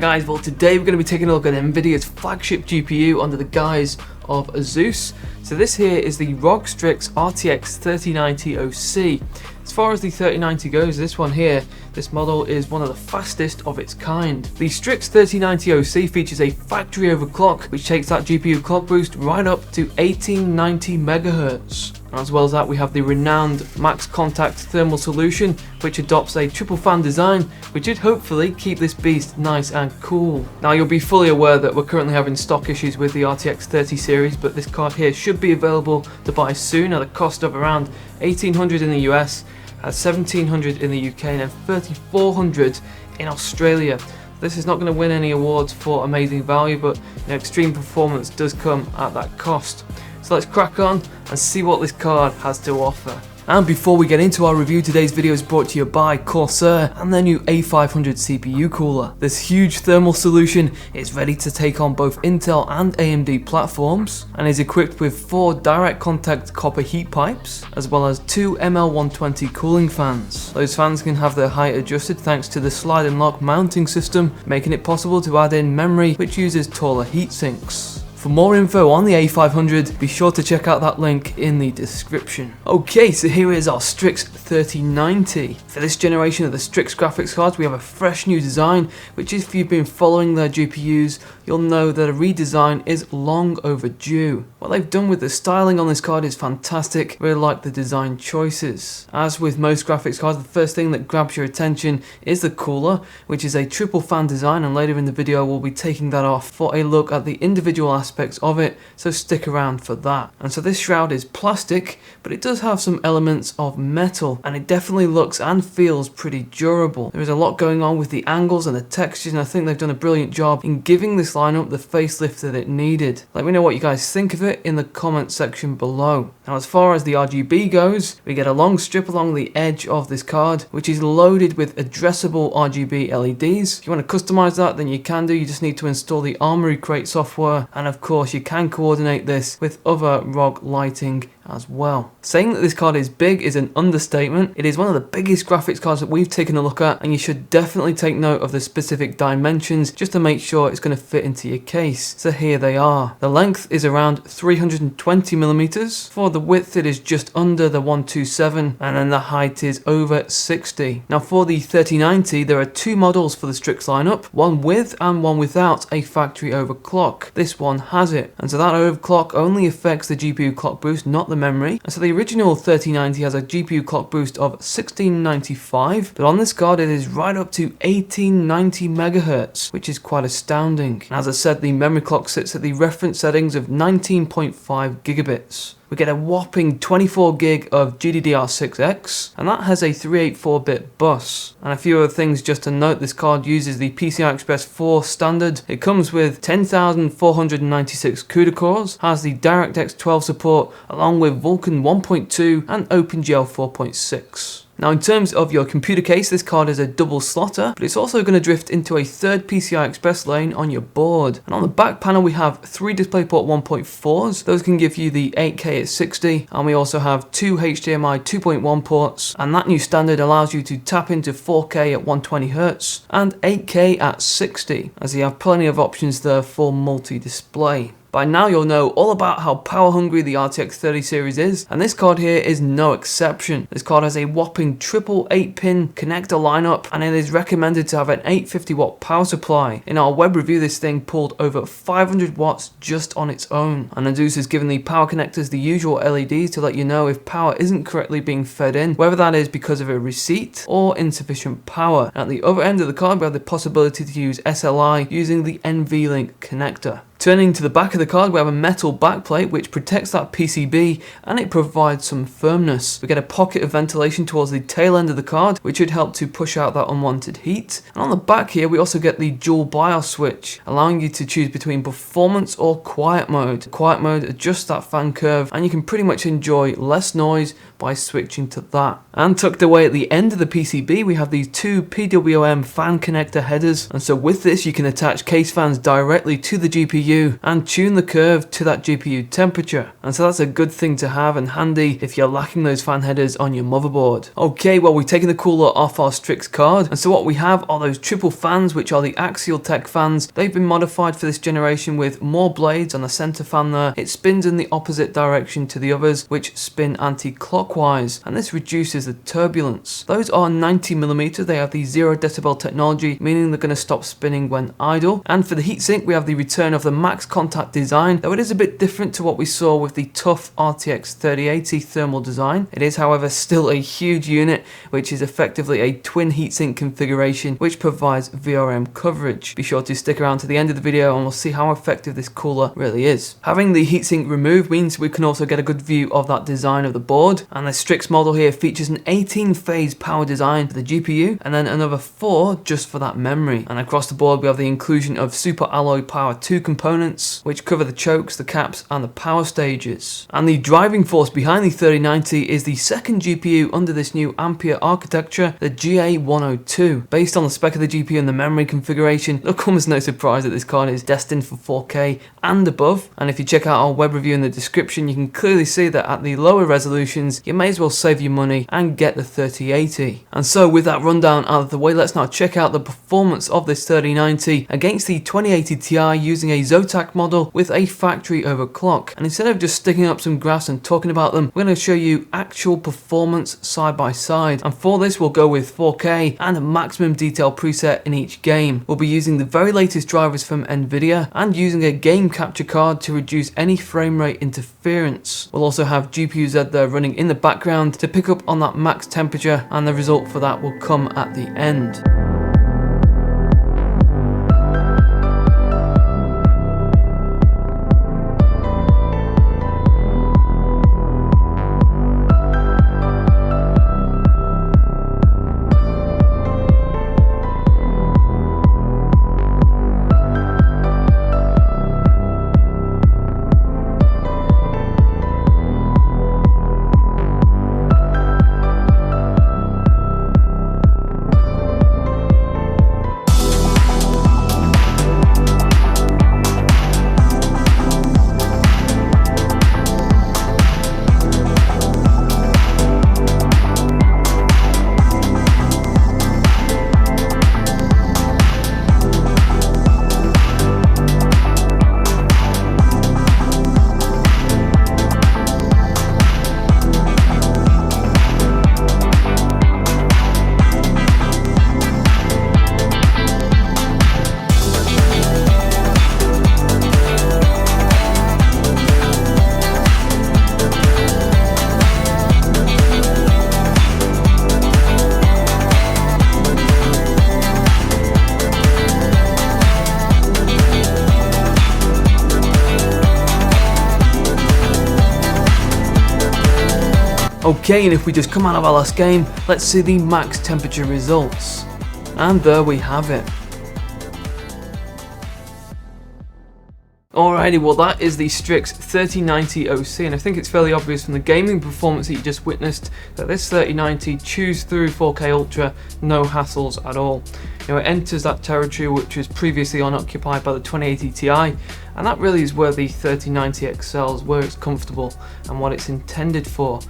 guys, well today we're going to be taking a look at NVIDIA's flagship GPU under the guise of ASUS. So this here is the ROG Strix RTX 3090 OC. As far as the 3090 goes, this one here, this model is one of the fastest of its kind. The Strix 3090 OC features a factory overclock which takes that GPU clock boost right up to 1890 MHz. As well as that, we have the renowned max contact thermal solution which adopts a triple fan design which should hopefully keep this beast nice and cool. Now you'll be fully aware that we're currently having stock issues with the RTX 30 series, but this card here should be available to buy soon at a cost of around $1,800 in the US, at $1,700 in the UK, and then $3,400 in Australia. This is not going to win any awards for amazing value, but extreme performance does come at that cost. So let's crack on and see what this card has to offer. And before we get into our review, today's video is brought to you by Corsair and their new A500 CPU cooler. This huge thermal solution is ready to take on both Intel and AMD platforms and is equipped with 4 direct contact copper heat pipes as well as 2 ML120 cooling fans. Those fans can have their height adjusted thanks to the slide and lock mounting system, making it possible to add in memory which uses taller heat sinks. For more info on the A500, be sure to check out that link in the description. Okay, so here is our Strix 3090. For this generation of the Strix graphics cards, we have a fresh new design, which if you've been following their GPUs, you'll know that a redesign is long overdue. What they've done with the styling on this card is fantastic. Really like the design choices. As with most graphics cards, the first thing that grabs your attention is the cooler, which is a triple fan design, and later in the video we'll be taking that off for a look at the individual aspects of it, so stick around for that. And so this shroud is plastic, but it does have some elements of metal, and it definitely looks and feels pretty durable. There is a lot going on with the angles and the textures, and I think they've done a brilliant job in giving this lineup the facelift that it needed. Let me know what you guys think of it in the comment section below. Now as far as the RGB goes, we get a long strip along the edge of this card, which is loaded with addressable RGB LEDs. If you want to customize that, then you can do. You just need to install the Armoury Crate software, and of course you can coordinate this with other ROG lighting as well. Saying that this card is big is an understatement. It is one of the biggest graphics cards that we've taken a look at, and you should definitely take note of the specific dimensions just to make sure it's going to fit into your case. So here they are. The length is around 320mm. For the width it is just under the 127, and then the height is over 60. Now for the 3090 there are 2 models for the Strix lineup, one with and one without a factory overclock. This one has it, and so that overclock only affects the GPU clock boost, not the memory. And so the original 3090 has a GPU clock boost of 1695, but on this card it is right up to 1890 MHz, which is quite astounding. And as I said, the memory clock sits at the reference settings of 19.5 gigabits. We get a whopping 24 gig of GDDR6X, and that has a 384-bit bus. And a few other things just to note: this card uses the PCI Express 4 standard. It comes with 10,496 CUDA cores, has the DirectX 12 support, along with Vulkan 1.2 and OpenGL 4.6. Now in terms of your computer case, this card is a double slotter, but it's also going to drift into a third PCI Express lane on your board. And on the back panel we have 3 DisplayPort 1.4s. Those can give you the 8K at 60, and we also have 2 HDMI 2.1 ports, and that new standard allows you to tap into 4K at 120Hz and 8K at 60, as you have plenty of options there for multi-display. By now you'll know all about how power hungry the RTX 30 series is, and this card here is no exception. This card has a whopping triple 8-pin connector lineup, and it is recommended to have an 850 watt power supply. In our web review, this thing pulled over 500 watts just on its own, and ASUS has given the power connectors the usual LEDs to let you know if power isn't correctly being fed in, whether that is because of a receipt or insufficient power. And at the other end of the card we have the possibility to use SLI using the NVLink connector. Turning to the back of the card, we have a metal backplate which protects that PCB, and it provides some firmness. We get a pocket of ventilation towards the tail end of the card, which should help to push out that unwanted heat. And on the back here we also get the dual BIOS switch, allowing you to choose between performance or quiet mode. Quiet mode adjusts that fan curve, and you can pretty much enjoy less noise by switching to that. And tucked away at the end of the PCB we have these 2 PWM fan connector headers, and so with this you can attach case fans directly to the GPU GPU and tune the curve to that GPU temperature. And so that's a good thing to have and handy if you're lacking those fan headers on your motherboard. Okay, well, we've taken the cooler off our Strix card, and so what we have are those triple fans, which are the Axial Tech fans. They've been modified for this generation with more blades on the center fan there. It spins in the opposite direction to the others, which spin anti-clockwise, and this reduces the turbulence. Those are 90mm. They have the 0 decibel technology, meaning they're going to stop spinning when idle. And for the heatsink, we have the return of the max contact design, though it is a bit different to what we saw with the tough RTX 3080 thermal design. It is, however, still a huge unit, which is effectively a twin heatsink configuration, which provides VRM coverage. Be sure to stick around to the end of the video and we'll see how effective this cooler really is. Having the heatsink removed means we can also get a good view of that design of the board, and the Strix model here features an 18-phase power design for the GPU and then another 4 just for that memory. And across the board we have the inclusion of Super Alloy Power 2 components, which cover the chokes, the caps and the power stages. And the driving force behind the 3090 is the second GPU under this new Ampere architecture, the GA102. Based on the spec of the GPU and the memory configuration, it'll come as no surprise that this card is destined for 4K and above. And if you check out our web review in the description, you can clearly see that at the lower resolutions, you may as well save your money and get the 3080. And so with that rundown out of the way, let's now check out the performance of this 3090 against the 2080 Ti using a Zotac model with a factory overclock. And instead of just sticking up some graphs and talking about them, we're going to show you actual performance side by side. And for this, we'll go with 4K and a maximum detail preset in each game. We'll be using the very latest drivers from Nvidia and using a game capture card to reduce any frame rate interference. We'll also have GPU-Z there running in the background to pick up on that max temperature, and the result for that will come at the end. Okay, and if we just come out of our last game, let's see the max temperature results. And there we have it. Alrighty, well that is the Strix 3090 OC, and I think it's fairly obvious from the gaming performance that you just witnessed that this 3090 chews through 4K Ultra, no hassles at all. You know, it enters that territory which was previously unoccupied by the 2080 Ti, and that really is where the 3090 excels, where it's comfortable and what it's intended for.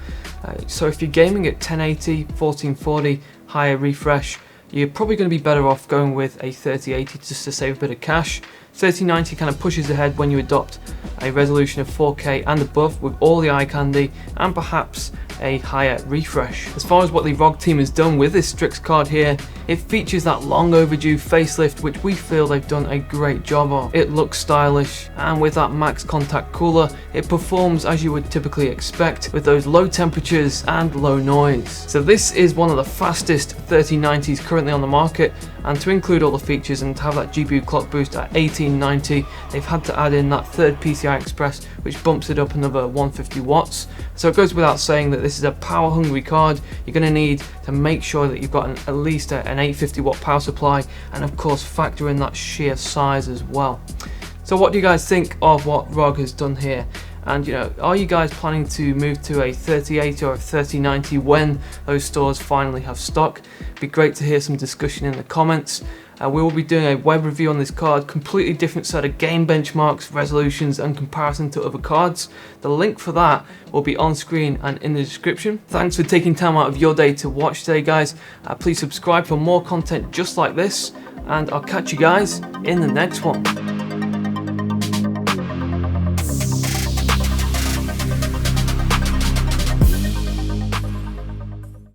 So if you're gaming at 1080, 1440, higher refresh, you're probably going to be better off going with a 3080 just to save a bit of cash. 3090 kind of pushes ahead when you adopt a resolution of 4K and above with all the eye candy and perhaps a higher refresh. As far as what the ROG team has done with this Strix card here, it features that long overdue facelift which we feel they've done a great job of. It looks stylish, and with that max contact cooler, it performs as you would typically expect with those low temperatures and low noise. So this is one of the fastest 3090s currently on the market, and to include all the features and to have that GPU clock boost at 1890, they've had to add in that third PCI Express which bumps it up another 150 watts. So it goes without saying that this is a power hungry card. You're going to need to make sure that you've got at least an 850 watt power supply, and of course factor in that sheer size as well. So what do you guys think of what ROG has done here? And you know, are you guys planning to move to a 3080 or a 3090 when those stores finally have stock? It'd be great to hear some discussion in the comments. We will be doing a web review on this card, completely different set of game benchmarks, resolutions and comparison to other cards. The link for that will be on screen and in the description. Thanks for taking time out of your day to watch today, guys. Please subscribe for more content just like this, and I'll catch you guys in the next one.